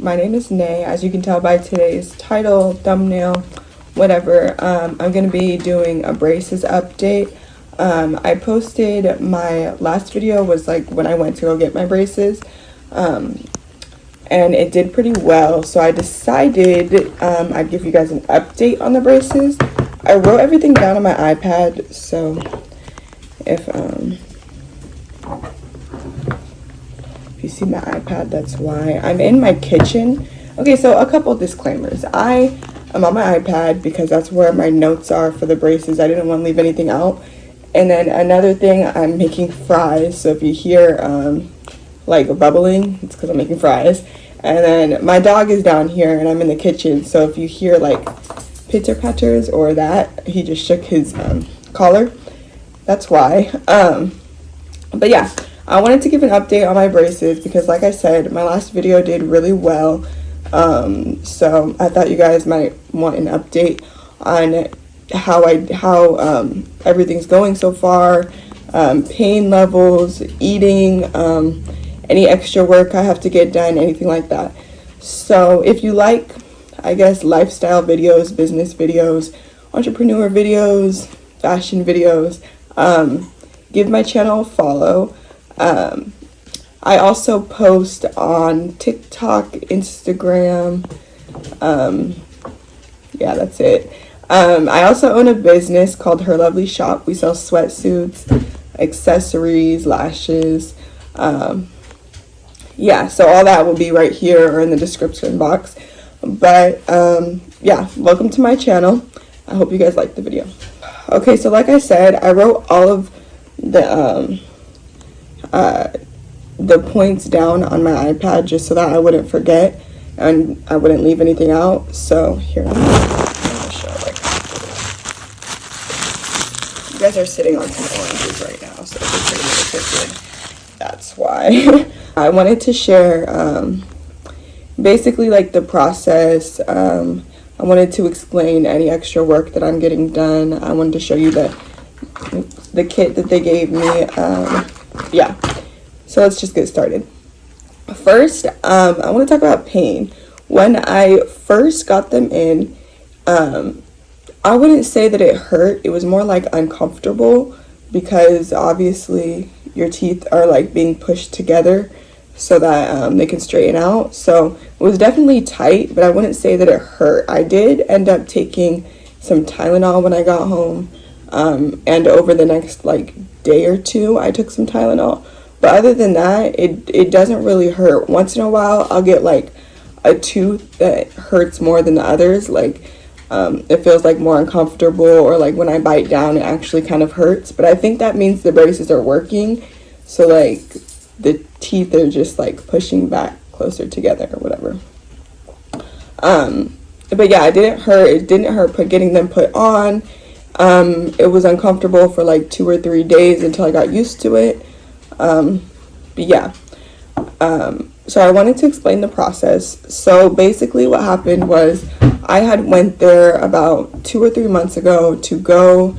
my name is Nay. As you can tell by today's title, thumbnail, whatever, I'm going to be doing a braces update. I posted my last video was like when I went to go get my braces, and it did pretty well, so I decided I'd give you guys an update on the braces. I wrote everything down on my iPad, so if you see my iPad, that's why. I'm in my kitchen. Okay, so a couple disclaimers. I am on my iPad because that's where my notes are for the braces. I didn't want to leave anything out. And then another thing, I'm making fries. So if you hear like bubbling, it's because I'm making fries. And then my dog is down here and I'm in the kitchen. So if you hear like pitter patters or that, he just shook his collar. That's why. But yeah. I wanted to give an update on my braces because, like I said, my last video did really well. So I thought you guys might want an update on how everything's going so far, pain levels, eating, any extra work I have to get done, anything like that. So if you like, I guess, lifestyle videos, business videos, entrepreneur videos, fashion videos, give my channel a follow. I also post on TikTok, Instagram, yeah, that's it. I also own a business called Her Lovely Shop. We sell sweatsuits, accessories, lashes, yeah, so all that will be right here or in the description box. But yeah, welcome to my channel. I hope you guys liked the video. Okay, so like I said, I wrote all of the points down on my iPad just so that I wouldn't forget and I wouldn't leave anything out. So here, I'm gonna show like you guys are sitting on some oranges right now, so it's pretty good. That's why. I wanted to share basically like the process. I wanted to explain any extra work that I'm getting done. I wanted to show you the kit that they gave me. Yeah, so let's just get started. First, I want to talk about pain. When I first got them in, I wouldn't say that it hurt. It was more like uncomfortable because obviously your teeth are like being pushed together so that they can straighten out. So it was definitely tight, but I wouldn't say that it hurt. I did end up taking some Tylenol when I got home. And over the next like day or two, I took some Tylenol. But other than that, it doesn't really hurt. Once in a while, I'll get like a tooth that hurts more than the others. Like it feels like more uncomfortable, or like when I bite down, it actually kind of hurts. But I think that means the braces are working. So like the teeth are just like pushing back closer together or whatever. But yeah, it didn't hurt. It didn't hurt getting them put on. It was uncomfortable for like 2 or 3 days until I got used to it. But yeah, so I wanted to explain the process. So basically what happened was I had went there about 2 or 3 months ago to go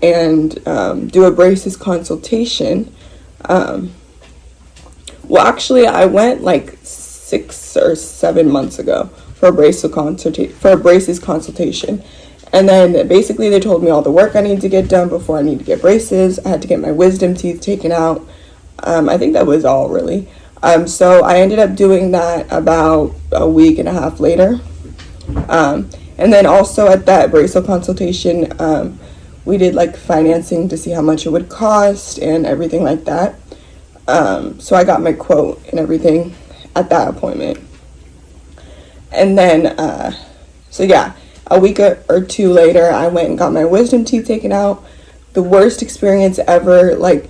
and do a braces consultation. Well, actually I went like 6 or 7 months ago for a braces consultation. And then basically they told me all the work I need to get done before I need to get braces. I had to get my wisdom teeth taken out. I think that was all really. So I ended up doing that about a week and a half later. And then also at that braces consultation, we did like financing to see how much it would cost and everything like that. So I got my quote and everything at that appointment. And then, so yeah. A week or two later, I went and got my wisdom teeth taken out. The worst experience ever. Like,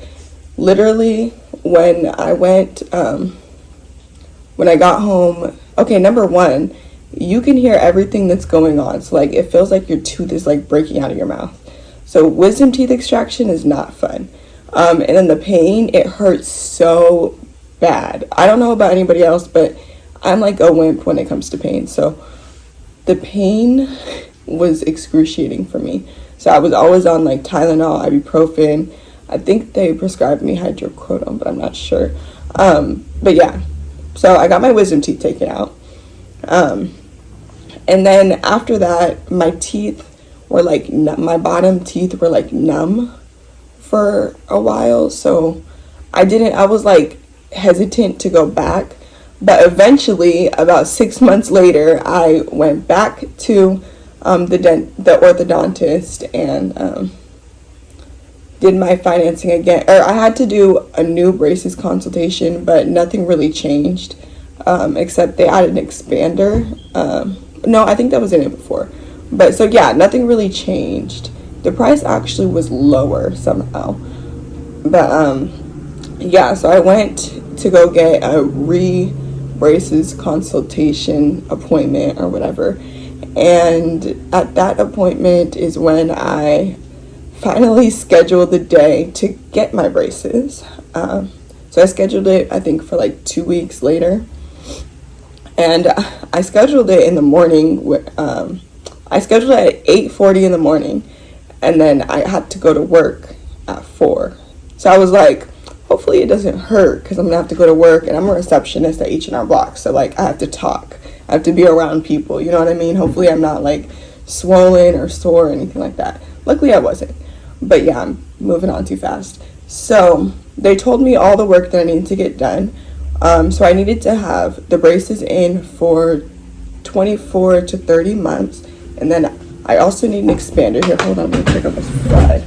literally, when I went, when I got home, okay, number one, you can hear everything that's going on. So, like, it feels like your tooth is, like, breaking out of your mouth. So, wisdom teeth extraction is not fun. And then the pain, it hurts so bad. I don't know about anybody else, but I'm, like, a wimp when it comes to pain. So, the pain was excruciating for me. So I was always on like Tylenol, ibuprofen. I think they prescribed me hydrocodone, but I'm not sure. But yeah, so I got my wisdom teeth taken out. And then after that, my teeth were like, my bottom teeth were like numb for a while. So I was like hesitant to go back. But eventually, about 6 months later, I went back to the orthodontist and did my financing again. Or I had to do a new braces consultation, but nothing really changed, except they added an expander. No, I think that was in it before. But so yeah, nothing really changed. The price actually was lower somehow. But yeah, so I went to go get a braces consultation appointment or whatever. And at that appointment is when I finally scheduled the day to get my braces. So I scheduled it, I think, for like 2 weeks later. And I scheduled it in the morning. I scheduled it at 8:40 in the morning. And then I had to go to work at 4. So I was like, hopefully it doesn't hurt because I'm going to have to go to work. And I'm a receptionist at H&R Block. So, like, I have to talk. I have to be around people. You know what I mean? Hopefully I'm not, like, swollen or sore or anything like that. Luckily I wasn't. But, yeah, I'm moving on too fast. So they told me all the work that I needed to get done. So I needed to have the braces in for 24 to 30 months. And then I also need an expander. Here, hold on, let me pick up this fly.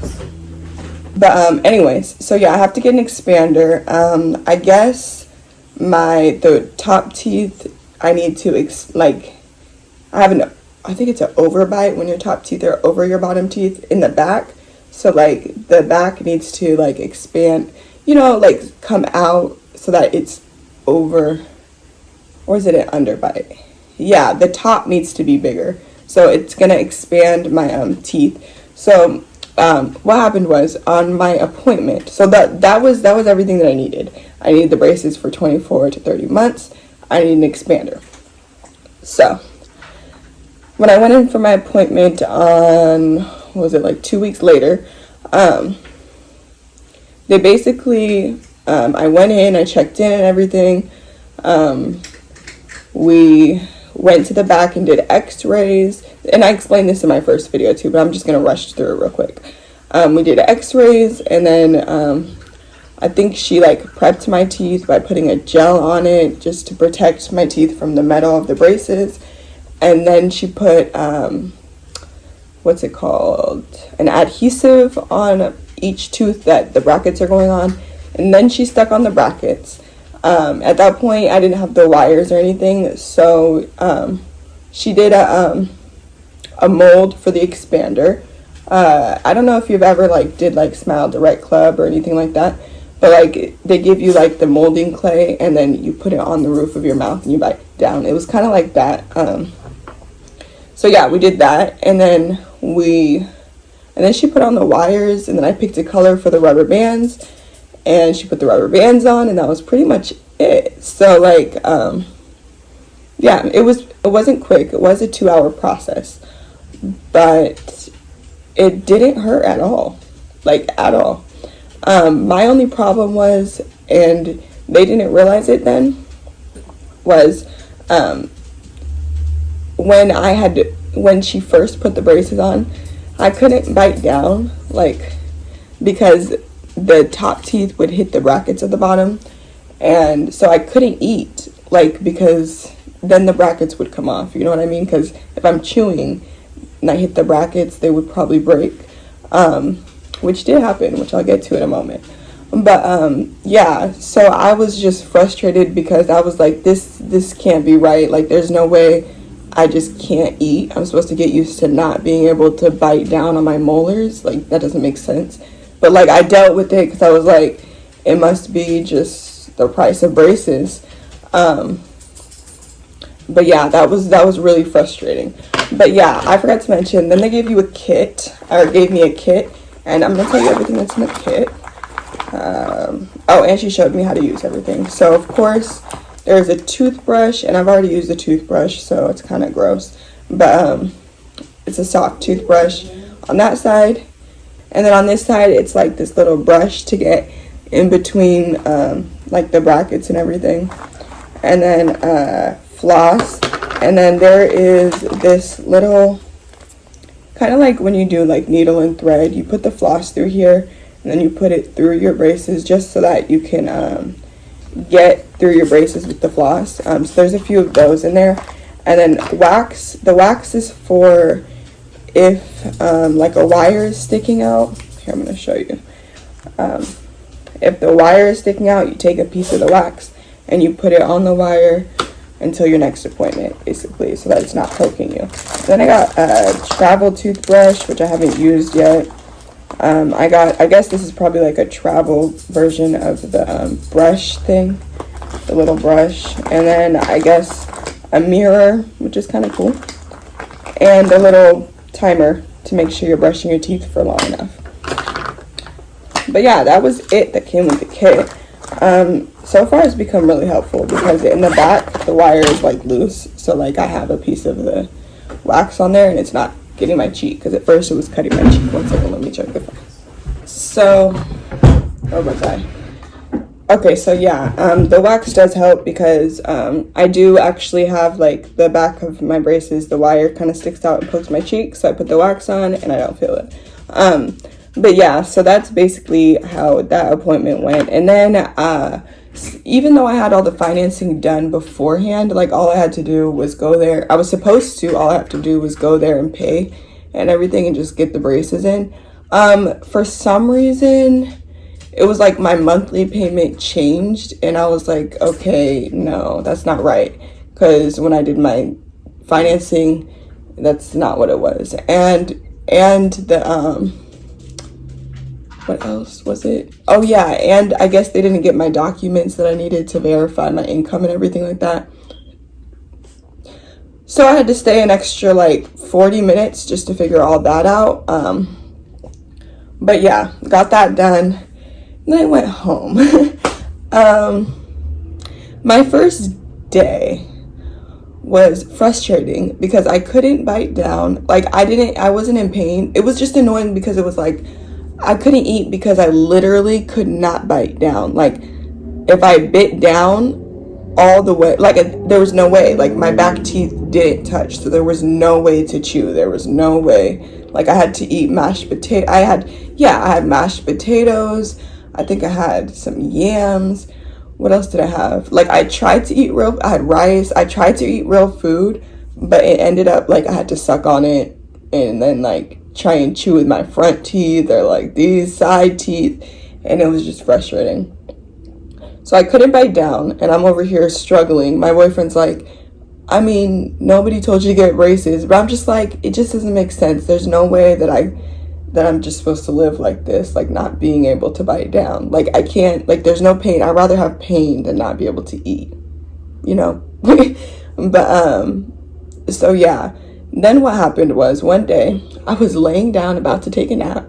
But anyways, so yeah, I have to get an expander. I guess the top teeth, I need to, I think it's an overbite when your top teeth are over your bottom teeth in the back. So, like, the back needs to, like, expand, like, come out so that it's over, or is it an underbite? Yeah, the top needs to be bigger. So it's going to expand my teeth. So what happened was on my appointment, so that was everything that I needed. I needed the braces for 24 to 30 months. I need an expander. So when I went in for my appointment on, what was it, like 2 weeks later, they basically, I went in, I checked in and everything. We went to the back and did x-rays, and I explained this in my first video too, but I'm just going to rush through it real quick. We did x-rays, and then I think she, like, prepped my teeth by putting a gel on it just to protect my teeth from the metal of the braces. And then she put, what's it called, an adhesive on each tooth that the brackets are going on. And then she stuck on the brackets. At that point, I didn't have the wires or anything. So she did a mold for the expander. I don't know if you've ever, like, did, like, Smile Direct Club or anything like that. But, like, they give you, like, the molding clay, and then you put it on the roof of your mouth and you bite down. It was kind of like that. So yeah, we did that, and then she put on the wires, and then I picked a color for the rubber bands, and she put the rubber bands on, and that was pretty much it. So, like, yeah, it wasn't quick. It was a 2-hour process, but it didn't hurt at all, like, at all. My only problem was, and they didn't realize it then, was when she first put the braces on, I couldn't bite down, like, because the top teeth would hit the brackets at the bottom, and so I couldn't eat, like, because then the brackets would come off, you know what I mean? Because if I'm chewing and I hit the brackets, they would probably break, which did happen, which I'll get to in a moment. But yeah, so I was just frustrated because I was like, this can't be right. Like, there's no way I just can't eat. I'm supposed to get used to not being able to bite down on my molars. Like, that doesn't make sense. But, like, I dealt with it because I was like, it must be just the price of braces. But yeah, that was really frustrating. But yeah, I forgot to mention, then they gave you a kit, or gave me a kit, and I'm going to tell you everything that's in the kit. Oh, and she showed me how to use everything. So, of course, there's a toothbrush, and I've already used the toothbrush, so it's kind of gross. But it's a soft toothbrush on that side. And then on this side, it's like this little brush to get in between, like, the brackets and everything. And then floss. And then there is this little, kind of like when you do like needle and thread, you put the floss through here and then you put it through your braces just so that you can get through your braces with the floss. So there's a few of those in there. And then wax, the wax is for if like a wire is sticking out. Here, I'm going to show you. If the wire is sticking out, you take a piece of the wax and you put it on the wire until your next appointment, basically, so that it's not poking you. Then I got a travel toothbrush, which I haven't used yet. I guess this is probably like a travel version of the brush thing, the little brush. And then I guess a mirror, which is kind of cool. And a little timer to make sure you're brushing your teeth for long enough. But yeah, that was it that came with the kit. So far it's become really helpful because in the back the wire is like loose, so like I have a piece of the wax on there and it's not getting my cheek, because at first it was cutting my cheek. 1 second, let me check the phone. So where was I? Okay, so yeah, the wax does help because I do actually have like the back of my braces, the wire kind of sticks out and pokes my cheek, so I put the wax on and I don't feel it. But yeah, so that's basically how that appointment went. And then even though I had all the financing done beforehand, like all I had to do was go there. I was supposed to, all I have to do was go there and pay and everything and just get the braces in. For some reason, it was like my monthly payment changed and I was like, okay, no, that's not right. Because when I did my financing, that's not what it was. And the, what else was it? Oh yeah, and I guess they didn't get my documents that I needed to verify my income and everything like that. So I had to stay an extra like 40 minutes just to figure all that out. But yeah, got that done. And then I went home. My first day was frustrating because I couldn't bite down. Like I wasn't in pain. It was just annoying because it was like, I couldn't eat because I literally could not bite down. Like if I bit down all the way, like there was no way, like my back teeth didn't touch, so there was no way to chew. There was no way. Like I had to eat mashed potato. I had mashed potatoes. I think I had some yams. What else did I have? Like I tried to eat I had rice. I tried to eat real food, but it ended up like I had to suck on it and then like try and chew with my front teeth or like these side teeth, and it was just frustrating. So I couldn't bite down and I'm over here struggling. My boyfriend's like, I mean, nobody told you to get braces, but I'm just like, it just doesn't make sense. There's no way that I'm just supposed to live like this, like not being able to bite down. Like I can't, like there's no pain. I'd rather have pain than not be able to eat, you know? But so yeah. Then what happened was one day I was laying down about to take a nap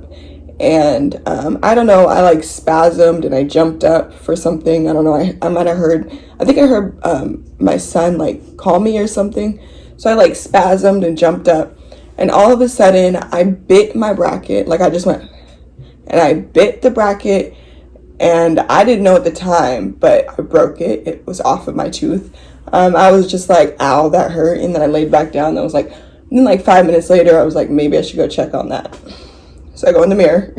and I don't know, I like spasmed and I jumped up for something. I don't know, I might have heard, I think I heard my son like call me or something. So I like spasmed and jumped up and all of a sudden I bit my bracket. Like I just went and I bit the bracket and I didn't know at the time, but I broke it. It was off of my tooth. I was just like, ow, that hurt. And then I laid back down and I was like, and then like 5 minutes later, I was like, maybe I should go check on that. So I go in the mirror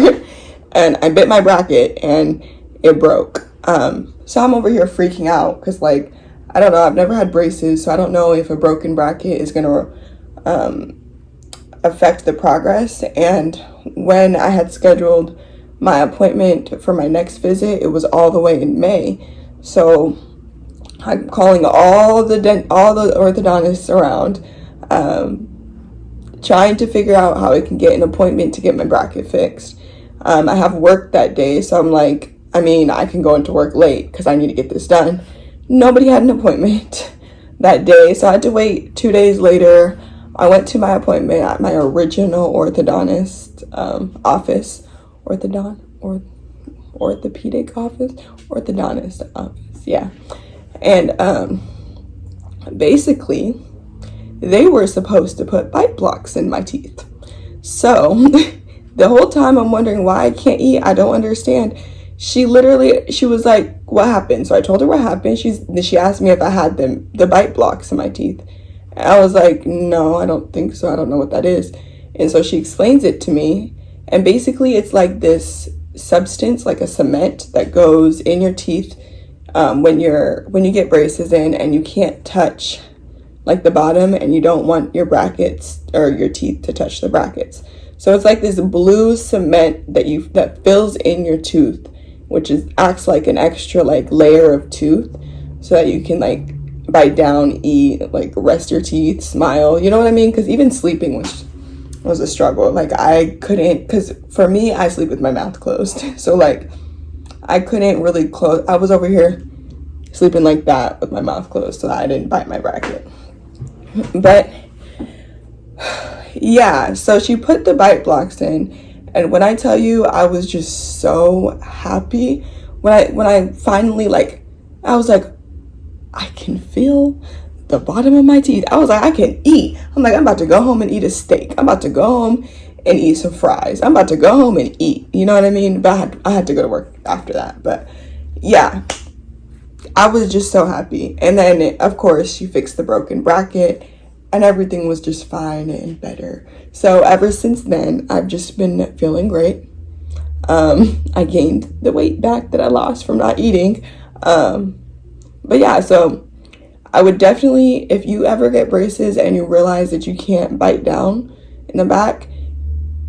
and I bit my bracket and it broke. So I'm over here freaking out because like, I don't know, I've never had braces. So I don't know if a broken bracket is going to affect the progress. And when I had scheduled my appointment for my next visit, it was all the way in May. So I'm calling all the orthodontists around, trying to figure out how I can get an appointment to get my bracket fixed. I have work that day, so I'm like, I mean, I can go into work late because I need to get this done. Nobody had an appointment that day, so I had to wait 2 days later. I went to my appointment at my original orthodontist office, orthopedic office, orthodontist office, yeah. And basically, they were supposed to put bite blocks in my teeth. So the whole time I'm wondering why I can't eat. I don't understand. She was like, what happened? So I told her what happened. She asked me if I had the bite blocks in my teeth. And I was like, no, I don't think so. I don't know what that is. And so she explains it to me. And basically it's like this substance, like a cement that goes in your teeth when you get braces in, and you can't touch like the bottom, and you don't want your brackets or your teeth to touch the brackets. So it's like this blue cement that fills in your tooth, which acts like an extra like layer of tooth, so that you can like bite down, eat, like rest your teeth, smile. You know what I mean? Because even sleeping was a struggle. Like I couldn't, because for me, I sleep with my mouth closed. So like I couldn't really close. I was over here sleeping like that with my mouth closed so that I didn't bite my bracket. But yeah, so she put the bite blocks in, and when I tell you, I was just so happy when I finally, like, I was like, I can feel the bottom of my teeth. I was like, I can eat. I'm like, I'm about to go home and eat a steak. I'm about to go home and eat some fries. I'm about to go home and eat. You know what I mean? But I had to go to work after that. But yeah, I was just so happy. And then, of course, she fixed the broken bracket, and everything was just fine and better. So ever since then, I've just been feeling great. I gained the weight back that I lost from not eating. But yeah, so I would definitely, if you ever get braces and you realize that you can't bite down in the back,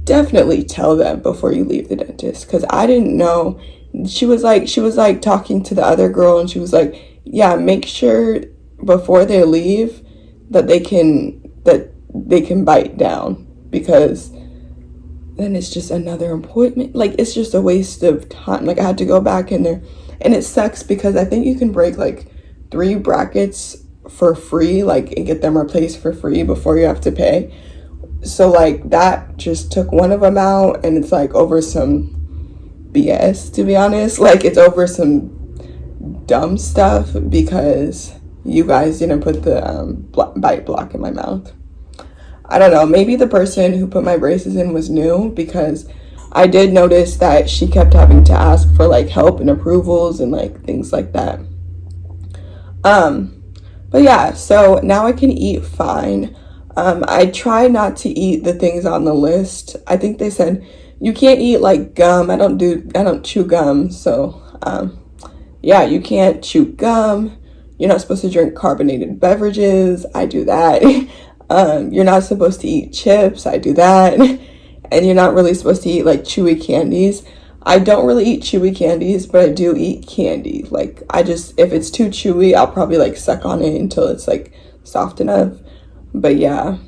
definitely tell them before you leave the dentist, because I didn't know. She was like talking to the other girl, and she was like, yeah, make sure before they leave that they can bite down, because then it's just another appointment. Like, it's just a waste of time. Like, I had to go back in there, and it sucks because I think you can break like 3 brackets for free, like, and get them replaced for free before you have to pay. So like that just took one of them out, and it's like over some BS, to be honest. Like, it's over some dumb stuff because you guys didn't put the bite block in my mouth. I don't know, maybe the person who put my braces in was new, because I did notice that she kept having to ask for like help and approvals and like things like that. But yeah, so now I can eat fine. I try not to eat the things on the list. I think they said you can't eat like gum. I don't chew gum. So, yeah, you can't chew gum. You're not supposed to drink carbonated beverages. I do that. You're not supposed to eat chips. I do that. And you're not really supposed to eat like chewy candies. I don't really eat chewy candies, but I do eat candy. Like, if it's too chewy, I'll probably like suck on it until it's like soft enough. But yeah,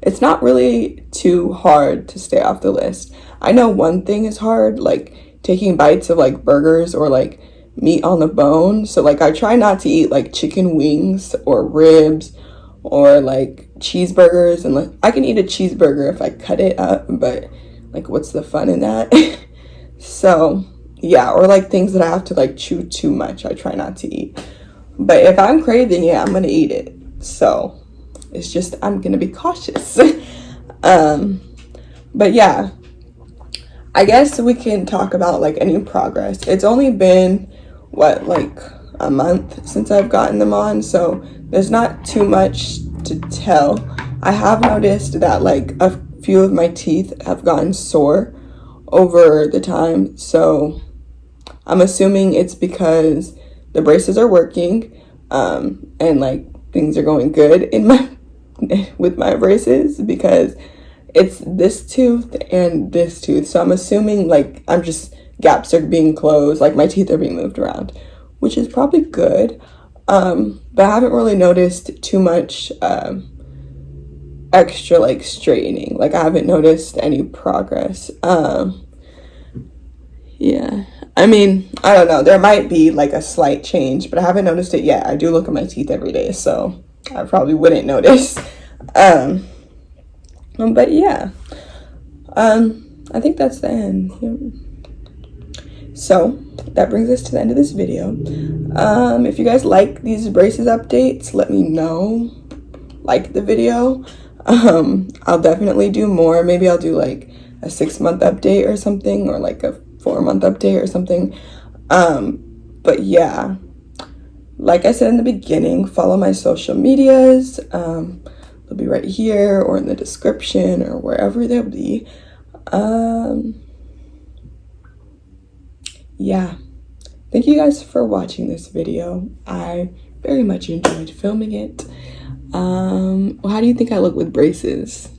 it's not really too hard to stay off the list. I know one thing is hard, like taking bites of like burgers or like meat on the bone. So like I try not to eat like chicken wings or ribs or like cheeseburgers, and like I can eat a cheeseburger if I cut it up, but like what's the fun in that? So yeah, or like things that I have to like chew too much, I try not to eat. But if I'm craving it, I'm gonna eat it. So it's just, I'm gonna be cautious. But yeah, I guess we can talk about like any progress. It's only been like a month since I've gotten them on, so there's not too much to tell. I have noticed that like a few of my teeth have gotten sore over the time, so I'm assuming it's because the braces are working, and like things are going good with my braces, because it's this tooth and this tooth. So I'm assuming like gaps are being closed, like my teeth are being moved around, which is probably good. But I haven't really noticed too much extra like straightening. Like I haven't noticed any progress. Yeah, I mean, I don't know, there might be like a slight change, but I haven't noticed it yet. I do look at my teeth every day, so I probably wouldn't notice. But yeah, I think that's the end. Yeah. So that brings us to the end of this video. If you guys like these braces updates, let me know. Like the video. I'll definitely do more. Maybe I'll do like a 6-month update or something, or like a 4-month update or something. But yeah, like I said in the beginning, follow my social medias. They'll be right here or in the description or wherever they'll be. Yeah, thank you guys for watching this video. I very much enjoyed filming it. Well, how do you think I look with braces?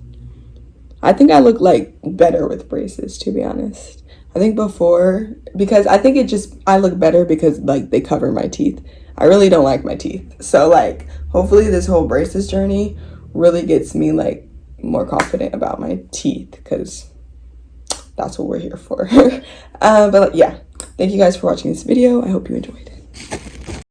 I think I look like better with braces, to be honest. I think before, because I think I look better because like they cover my teeth. I really don't like my teeth. So like, hopefully this whole braces journey really gets me like more confident about my teeth, because that's what we're here for. But yeah, thank you guys for watching this video. I hope you enjoyed it.